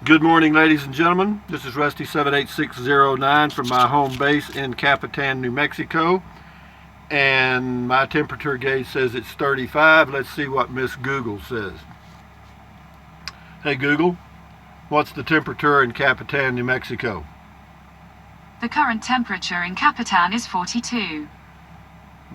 Good morning, ladies and gentlemen. This is Rusty 78609 from my home base in Capitan, New Mexico. And my temperature gauge says it's 35. Let's see what Miss Google says. Hey Google, what's the temperature in Capitan, New Mexico? The current temperature in Capitan is 42.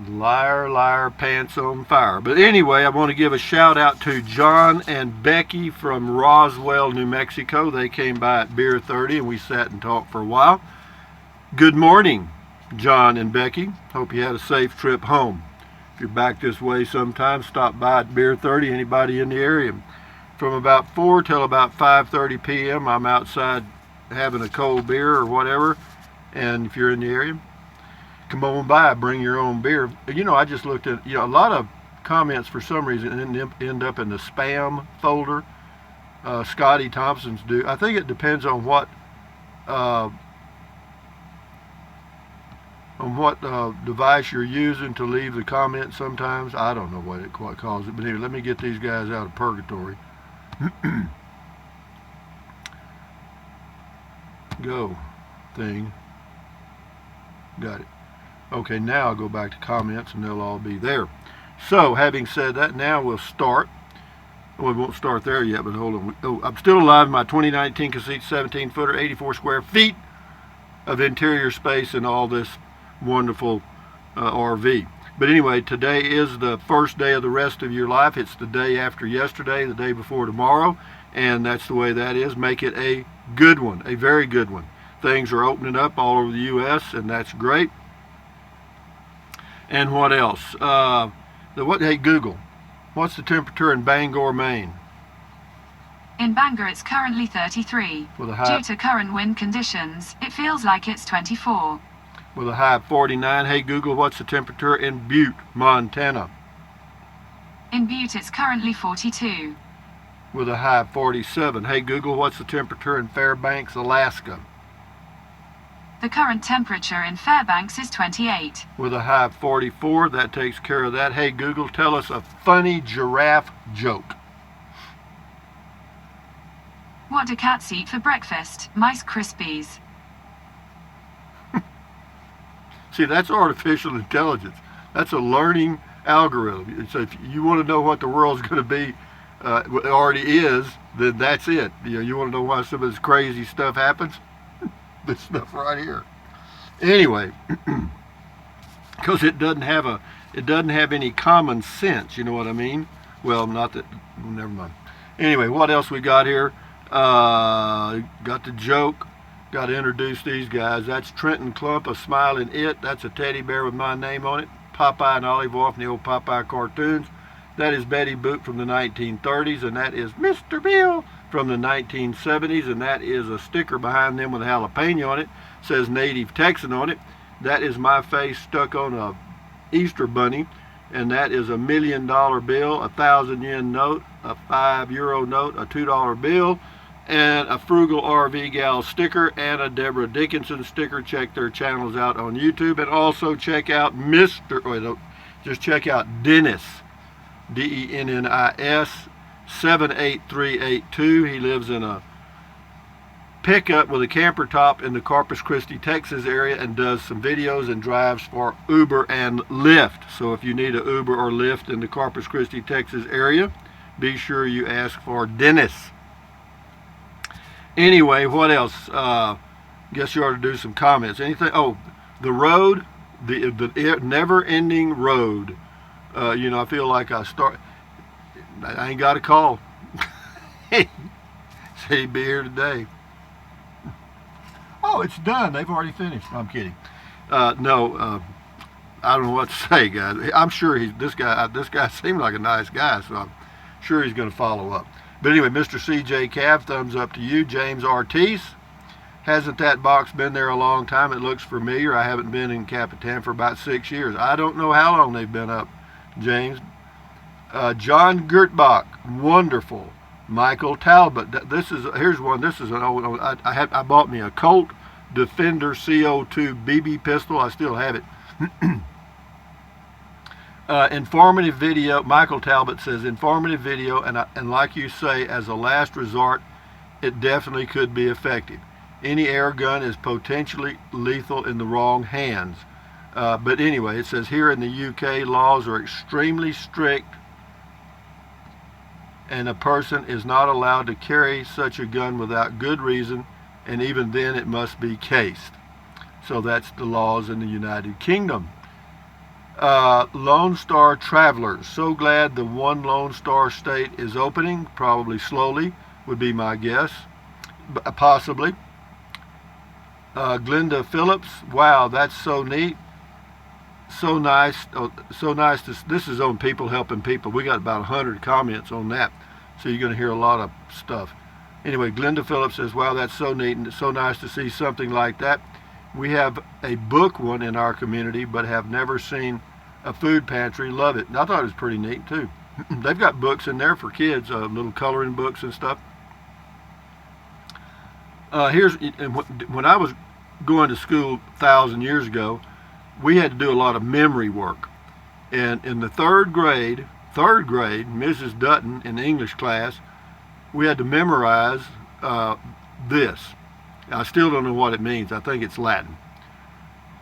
Liar, liar, pants on fire. But anyway, I want to give a shout out to John and Becky from Roswell, New Mexico. They came by at Beer 30 and we sat and talked for a while. Good morning, John and Becky. Hope you had a safe trip home. If you're back this way sometime, stop by at Beer 30. Anybody in the area? From about 4 till about 5:30 p.m. I'm outside having a cold beer or whatever. And if you're in the area, come on by, bring your own beer. You know, I just looked at, a lot of comments for some reason end up in the spam folder. Scotty Thompson's do. I think it depends on what device you're using to leave the comment sometimes. I don't know what caused it, but anyway, let me get these guys out of purgatory. Go thing. Got it. Okay, now I'll go back to comments and they'll all be there. So, having said that, now we'll start. Well, we won't start there yet, but hold on. Oh, I'm still alive in my 2019 Casita 17-footer, 84 square feet of interior space in all this wonderful RV. But anyway, today is the first day of the rest of your life. It's the day after yesterday, the day before tomorrow, and that's the way that is. Make it a good one, a very good one. Things are opening up all over the U.S., and that's great. And what else? Hey Google, what's the temperature in Bangor, Maine? In Bangor it's currently 33. With a high, due to current wind conditions, it feels like it's 24. With a high of 49. Hey Google, what's the temperature in Butte, Montana? In Butte it's currently 42. With a high of 47. Hey Google, what's the temperature in Fairbanks, Alaska? The current temperature in Fairbanks is 28. With a high of 44. That takes care of that. Hey Google, tell us a funny giraffe joke. What do cats eat for breakfast? Mice Krispies. See, that's artificial intelligence. That's a learning algorithm. So if you want to know what the world's going to be, it already is, then that's it. You want to know why some of this crazy stuff happens? This stuff right here. Anyway, because it doesn't have any common sense. You know what I mean? Well, not that. Never mind. Anyway, what else we got here? Got the joke. Got to introduce these guys. That's Trenton Clump, a smiling it. That's a teddy bear with my name on it. Popeye and Olive Oyl from the old Popeye cartoons. That is Betty Boop from the 1930s, and that is Mr. Bill from the 1970s, and that is a sticker behind them with a jalapeno on it. Says Native Texan on it. That is my face stuck on a Easter bunny, and that is $1 million bill, a 1,000 yen note, a €5 note, a $2 bill, and a Frugal RV Gal sticker, and a Deborah Dickinson sticker. Check their channels out on YouTube, and also check out check out Dennis, Dennis 78382. He lives in a pickup with a camper top in the Corpus Christi, Texas area, and does some videos and drives for Uber and Lyft. So if you need an Uber or Lyft in the Corpus Christi, Texas area, be sure you ask for Dennis. Anyway, what else? Guess you ought to do some comments. Anything? Oh, the road, the never-ending road. I feel like I ain't got a call. Say he'd be here today. Oh, it's done. They've already finished. I'm kidding. No, I don't know what to say, guys. I'm sure this guy seemed like a nice guy, so I'm sure he's going to follow up. But anyway, Mr. CJ Cav, thumbs up to you. James Ortiz, hasn't that box been there a long time? It looks familiar. I haven't been in Capitan for about 6 years. I don't know how long they've been up, James. John Gertbach, wonderful. Michael Talbot, here's one. This is an old. I bought me a Colt Defender CO2 BB pistol. I still have it. Informative video. Michael Talbot says informative video, and like you say, as a last resort, it definitely could be effective. Any air gun is potentially lethal in the wrong hands. But anyway, it says here in the UK, laws are extremely strict, and a person is not allowed to carry such a gun without good reason, and even then it must be cased. So that's the laws in the United Kingdom. Lone Star Travelers. So glad the one Lone Star state is opening, probably slowly would be my guess, possibly. Glenda Phillips, wow, that's so neat. So nice. So nice to, this is on People Helping People. We got about 100 comments on that, so you're going to hear a lot of stuff. Anyway, Glenda Phillips says, wow, that's so neat and it's so nice to see something like that. We have a book one in our community, but have never seen a food pantry. Love it. And I thought it was pretty neat too. They've got books in there for kids, little coloring books and stuff. When I was going to school 1,000 years ago, we had to do a lot of memory work. And in the third grade, Mrs. Dutton in the English class, we had to memorize this. I still don't know what it means. I think it's Latin.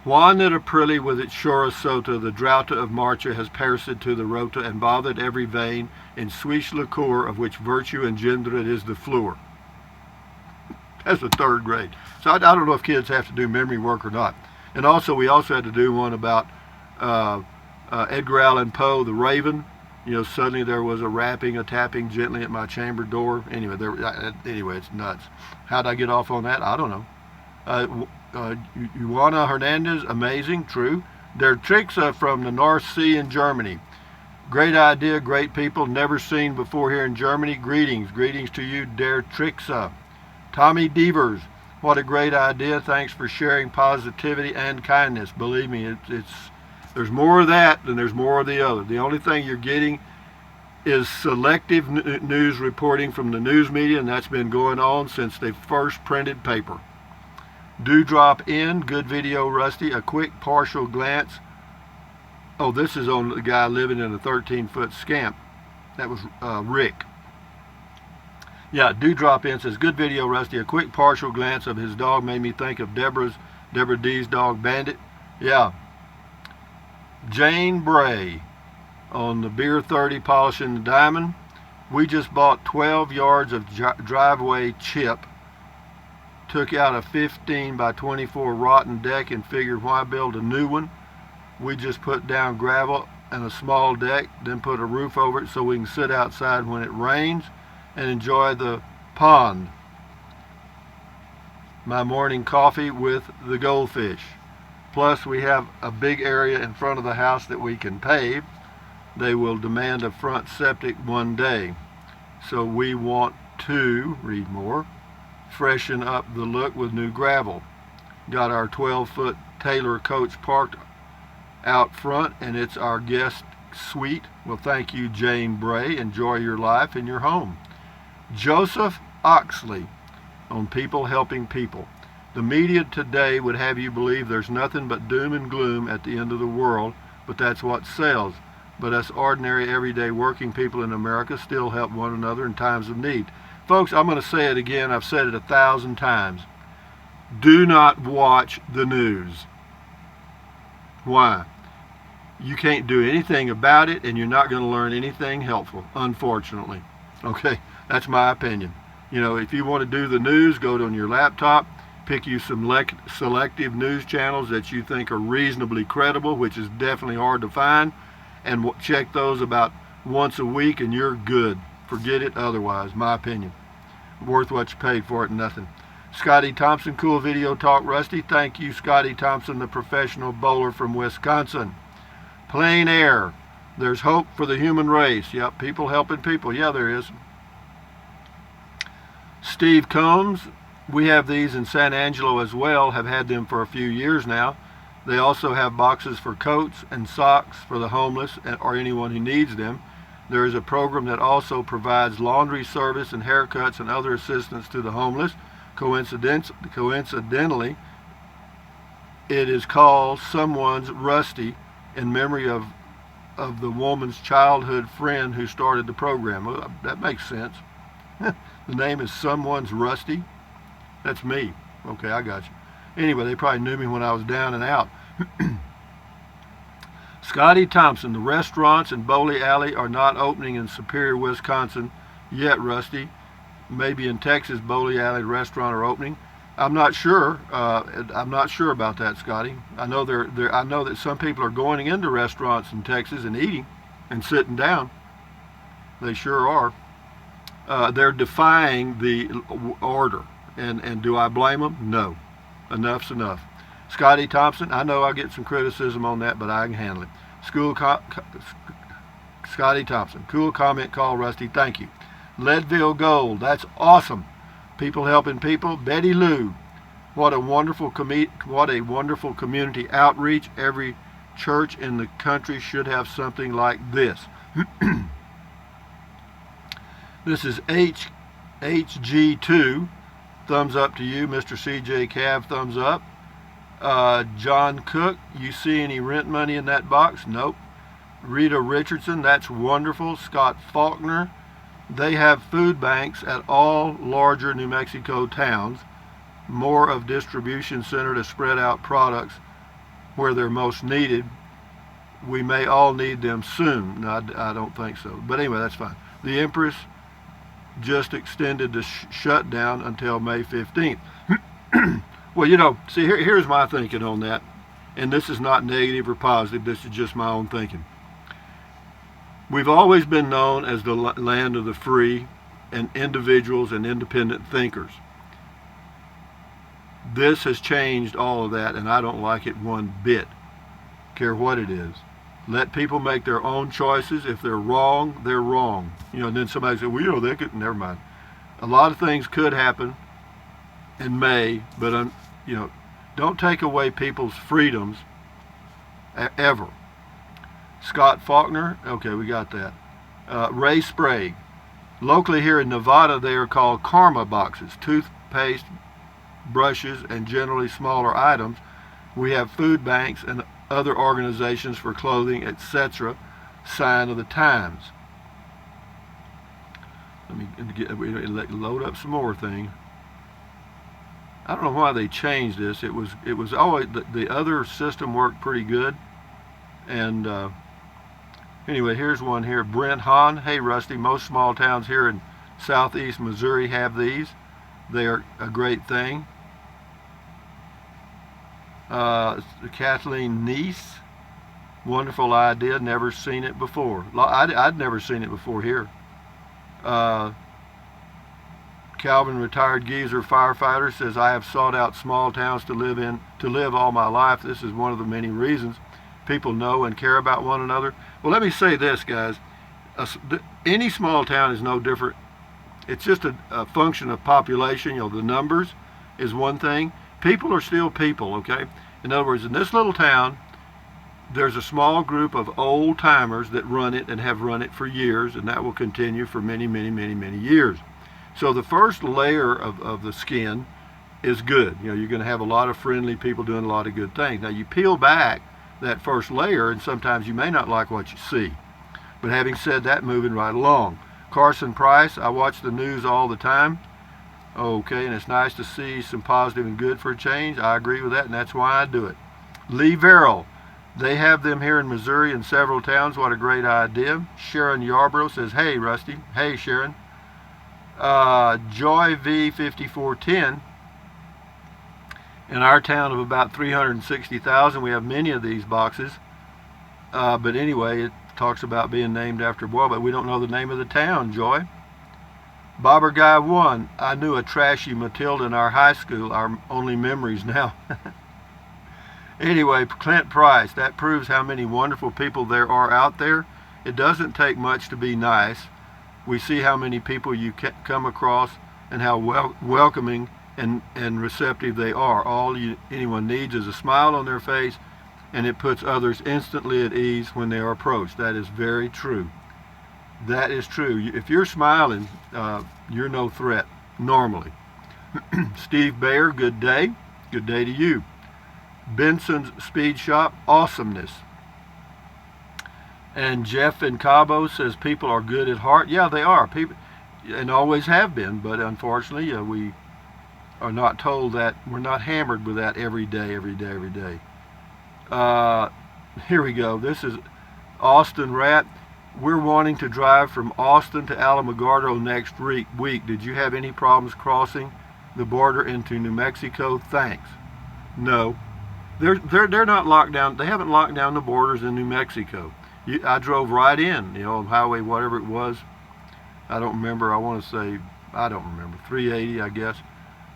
Juan et Aprili with its shora sota, the droughta of Marcha has perished to the rota and bothered every vein in swish liquor of which virtue engendered is the fluor. That's the third grade. So I don't know if kids have to do memory work or not. And also, we also had to do one about Edgar Allan Poe, The Raven. You know, suddenly there was a tapping gently at my chamber door. Anyway, it's nuts. How'd I get off on that? I don't know. Juana Hernandez, amazing, true. Der Trixa from the North Sea in Germany. Great idea, great people, never seen before here in Germany. Greetings to you, Der Trixa. Tommy Devers, what a great idea. Thanks for sharing positivity and kindness. Believe me, there's more of that than there's more of the other. The only thing you're getting is selective news reporting from the news media, and that's been going on since they first printed paper. Dewdrop in, good video, Rusty. A quick partial glance. Oh, this is on the guy living in a 13-foot scamp. That was Rick. Yeah, Dewdrop in says, good video, Rusty. A quick partial glance of his dog made me think of Deborah D's dog, Bandit. Yeah. Jane Bray on the Beer 30 polishing the diamond. We just bought 12 yards of driveway chip. Took out a 15 by 24 rotten deck and figured why build a new one. We just put down gravel and a small deck, then put a roof over it so we can sit outside when it rains and enjoy the pond. My morning coffee with the goldfish. Plus we have a big area in front of the house that we can pave. They will demand a front septic one day. So we want to, read more, freshen up the look with new gravel. Got our 12-foot Taylor coach parked out front, and it's our guest suite. Well, thank you, Jane Bray. Enjoy your life and your home. Joseph Oxley on People Helping People. The media today would have you believe there's nothing but doom and gloom at the end of the world, but that's what sells. But us ordinary, everyday working people in America still help one another in times of need. Folks, I'm going to say it again. I've said it 1,000 times. Do not watch the news. Why? You can't do anything about it, and you're not going to learn anything helpful, unfortunately. Okay, that's my opinion. You know, if you want to do the news, go on your laptop, pick you some selective news channels that you think are reasonably credible, which is definitely hard to find, and check those about once a week, and you're good. Forget it otherwise, my opinion. Worth what you paid for it, nothing. Scotty Thompson, cool video talk, Rusty. Thank you, Scotty Thompson, the professional bowler from Wisconsin. Plain air. There's hope for the human race. Yep, people helping people. Yeah, there is. Steve Combs. We have these in San Angelo as well, have had them for a few years now. They also have boxes for coats and socks for the homeless or anyone who needs them. There is a program that also provides laundry service and haircuts and other assistance to the homeless. Coincidentally, it is called Someone's Rusty in memory of the woman's childhood friend who started the program. Well, that makes sense. The name is Someone's Rusty. That's me. Okay, I got you. Anyway, they probably knew me when I was down and out. Scotty Thompson, the restaurants in Boley Alley are not opening in Superior, Wisconsin yet, Rusty. Maybe in Texas, Boley Alley restaurant are opening. I'm not sure. I'm not sure about that, Scotty. I know I know that some people are going into restaurants in Texas and eating and sitting down. They sure are. They're defying the order, and do I blame them? No. Enough's enough. Scotty Thompson, I know I get some criticism on that, but I can handle it. Scotty Thompson, cool comment, call Rusty. Thank you. Leadville Gold, that's awesome. People helping people. Betty Lou, what a wonderful community outreach. Every church in the country should have something like this. This is HG2. Thumbs up to you, Mr. CJ Cav. Thumbs up. John Cook, you see any rent money in that box? Nope. Rita Richardson, that's wonderful. Scott Faulkner, they have food banks at all larger New Mexico towns. More of distribution center to spread out products where they're most needed. We may all need them soon. No, I don't think so. But anyway, that's fine. The Empress just extended the shutdown until May 15th. Well, you know, see, here's my thinking on that. And this is not negative or positive. This is just my own thinking. We've always been known as the land of the free and individuals and independent thinkers. This has changed all of that, and I don't like it one bit. Care what it is. Let people make their own choices. If they're wrong, they're wrong. You know, and then somebody said, well, you know, they could, never mind. A lot of things could happen and may, but, you know, don't take away people's freedoms ever. Scott Faulkner, okay, we got that. Ray Sprague. Locally here in Nevada, they are called Karma boxes. Toothpaste, brushes, and generally smaller items. We have food banks and other organizations for clothing, etc. Sign of the times. Let me load up some more things. I don't know why they changed this. It was always the other system worked pretty good. And anyway, here's one here. Brent Hahn. Hey Rusty, most small towns here in southeast Missouri have these. They are a great thing. Kathleen Neese, wonderful idea, never seen it before. I'd never seen it before here. Calvin, retired geezer firefighter, says, I have sought out small towns to live all my life. This is one of the many reasons people know and care about one another. Well, let me say this, guys. Any small town is no different. It's just a function of population. You know, the numbers is one thing. People are still people, okay? In other words, in this little town, there's a small group of old timers that run it and have run it for years, and that will continue for many, many, many, many years. So the first layer of the skin is good. You know, you're going to have a lot of friendly people doing a lot of good things. Now, you peel back that first layer, and sometimes you may not like what you see. But having said that, moving right along. Carson Price, I watch the news all the time. Okay, and it's nice to see some positive and good for a change. I agree with that, and that's why I do it. Lee Verrill, they have them here in Missouri in several towns. What a great idea. Sharon Yarbrough says, hey, Rusty. Hey, Sharon. Joy V5410, in our town of about 360,000, we have many of these boxes. But anyway, it talks about being named after a boy, but we don't know the name of the town, Joy. Bobber Guy 1, I knew a trashy Matilda in our high school, our only memories now. Anyway, Clint Price, that proves how many wonderful people there are out there. It doesn't take much to be nice. We see how many people you come across and how welcoming and receptive they are. All anyone needs is a smile on their face, and it puts others instantly at ease when they are approached. That is very true. That is true. If you're smiling, you're no threat, normally. Steve Bayer, good day. Good day to you. Benson's Speed Shop, awesomeness. And Jeff in Cabo says people are good at heart. Yeah, they are. People, and always have been. But unfortunately, we are not told that. We're not hammered with that every day, every day, every day. Here we go. This is Austin Rat. We're wanting to drive from Austin to Alamogordo next week. Did you have any problems crossing the border into New Mexico? Thanks. No. They're not locked down. They haven't locked down the borders in New Mexico. I drove right in, highway, whatever it was. I don't remember. I want to say, I don't remember. 380, I guess.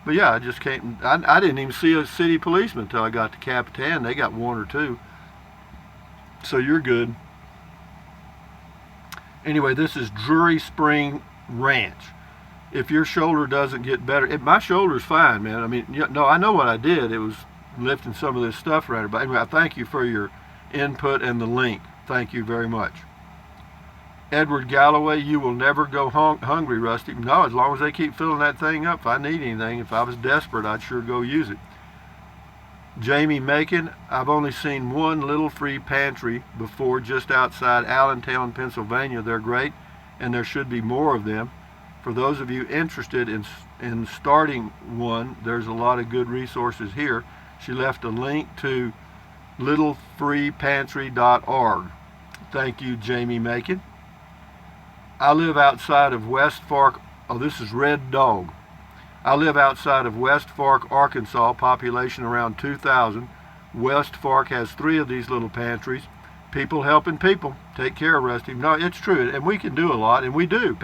But yeah, I just came. I didn't even see a city policeman until I got to Capitan. They got one or two. So you're good. Anyway, this is Drury Spring Ranch. If your shoulder doesn't get better, my shoulder's fine, man. I mean, no, I know what I did. It was lifting some of this stuff around. But anyway, I thank you for your input and the link. Thank you very much. Edward Galloway, you will never go hungry, Rusty. No, as long as they keep filling that thing up. If I need anything, if I was desperate, I'd sure go use it. Jamie Macon, I've only seen one little free pantry before just outside Allentown, Pennsylvania. They're great, and there should be more of them. For those of you interested in starting one, there's a lot of good resources here. She left a link to littlefreepantry.org. Thank you, Jamie Macon. I live outside of West Fork. Oh, this is Red Dog. I live outside of West Fork, Arkansas, population around 2,000. West Fork has 3 of these little pantries. People helping people. Take care, Rusty. No, it's true, and we can do a lot, and we do.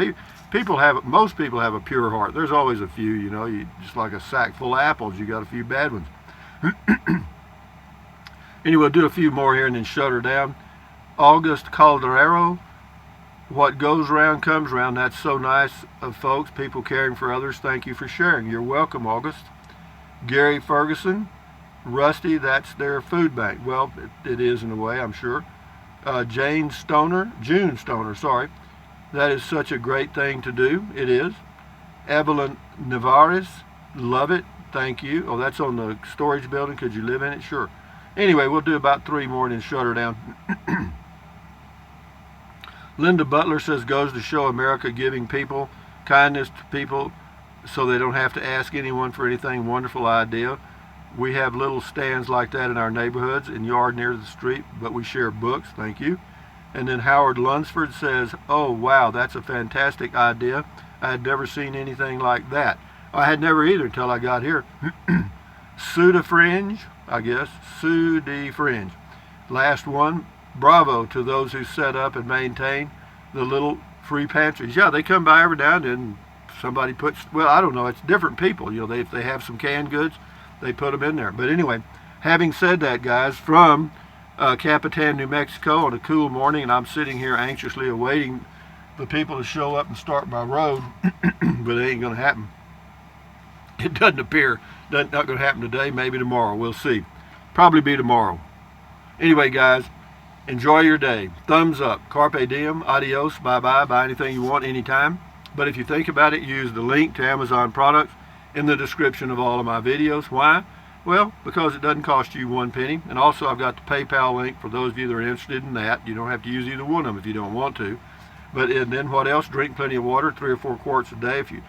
Most people have a pure heart. There's always a few, you just like a sack full of apples, you got a few bad ones. Anyway, we'll do a few more here and then shut her down. August Calderero. What goes around comes around. That's so nice of folks, people caring for others. Thank you for sharing. You're welcome, August. Gary Ferguson, Rusty, that's their food bank. Well, it is in a way, I'm sure. June Stoner, sorry. That is such a great thing to do. It is. Evelyn Navarez, love it. Thank you. Oh, that's on the storage building. Could you live in it? Sure. Anyway, we'll do about 3 more and then shut her down. Linda Butler says, goes to show America giving people kindness to people so they don't have to ask anyone for anything. Wonderful idea. We have little stands like that in our neighborhoods and yard near the street, but we share books. Thank you. And then Howard Lunsford says, oh, wow, that's a fantastic idea. I had never seen anything like that. I had never either until I got here. Suda Fringe, I guess. Sudi Fringe. Last one. Bravo to those who set up and maintain the little free pantries. Yeah, they come by every now and then. Somebody puts, well, I don't know, it's different people. If they have some canned goods, they put them in there. But anyway, having said that, guys, from Capitan, New Mexico on a cool morning, and I'm sitting here anxiously awaiting the people to show up and start my road, but it ain't going to happen. It doesn't appear. Not going to happen today, maybe tomorrow. We'll see. Probably be tomorrow. Anyway, guys, enjoy your day. Thumbs up. Carpe diem. Adios. Bye-bye. Buy anything you want anytime. But if you think about it, use the link to Amazon products in the description of all of my videos. Why? Well, because it doesn't cost you 1 penny. And also, I've got the PayPal link for those of you that are interested in that. You don't have to use either one of them if you don't want to. But and then what else? Drink plenty of water, 3 or 4 quarts a day if you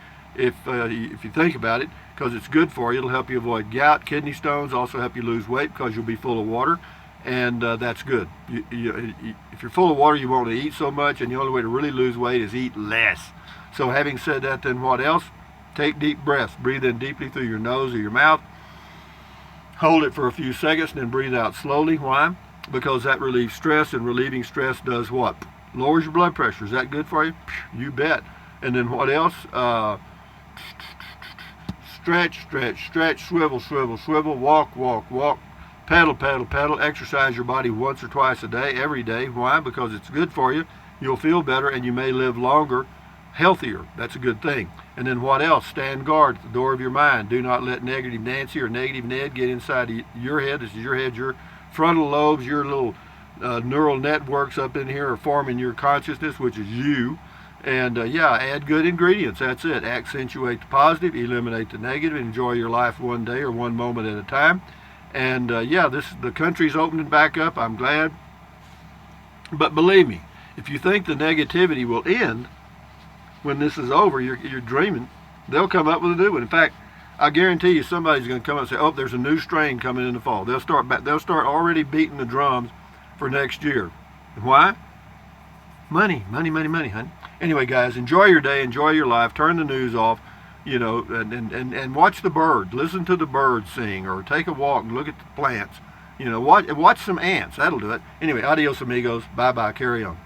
think about it, because it's good for you. It'll help you avoid gout, kidney stones, also help you lose weight because you'll be full of water. And that's good. If you're full of water, you won't eat so much, and the only way to really lose weight is eat less. So having said that, then what else? Take deep breaths. Breathe in deeply through your nose or your mouth. Hold it for a few seconds, and then breathe out slowly. Why? Because that relieves stress, and relieving stress does what? Lowers your blood pressure. Is that good for you? You bet. And then what else? Stretch, stretch, stretch, swivel, swivel, swivel, walk, walk, walk. Pedal, pedal, pedal. Exercise your body once or twice a day, every day. Why? Because it's good for you. You'll feel better, and you may live longer, healthier. That's a good thing. And then what else? Stand guard at the door of your mind. Do not let negative Nancy or negative Ned get inside your head. This is your head. Your frontal lobes, your little neural networks up in here are forming your consciousness, which is you. And yeah, add good ingredients. That's it. Accentuate the positive, eliminate the negative. Enjoy your life one day or one moment at a time. And yeah, the country's opening back up. I'm glad. But believe me, if you think the negativity will end, when this is over, you're dreaming, they'll come up with a new one. In fact, I guarantee you somebody's going to come up and say, "Oh, there's a new strain coming in the fall." They'll start already beating the drums for next year. Why? Money, money, money, money, honey. Anyway, guys, enjoy your day, enjoy your life. Turn the news off, and watch the birds. Listen to the birds sing, or take a walk and look at the plants. Watch some ants. That'll do it. Anyway, adios amigos. Bye bye. Carry on.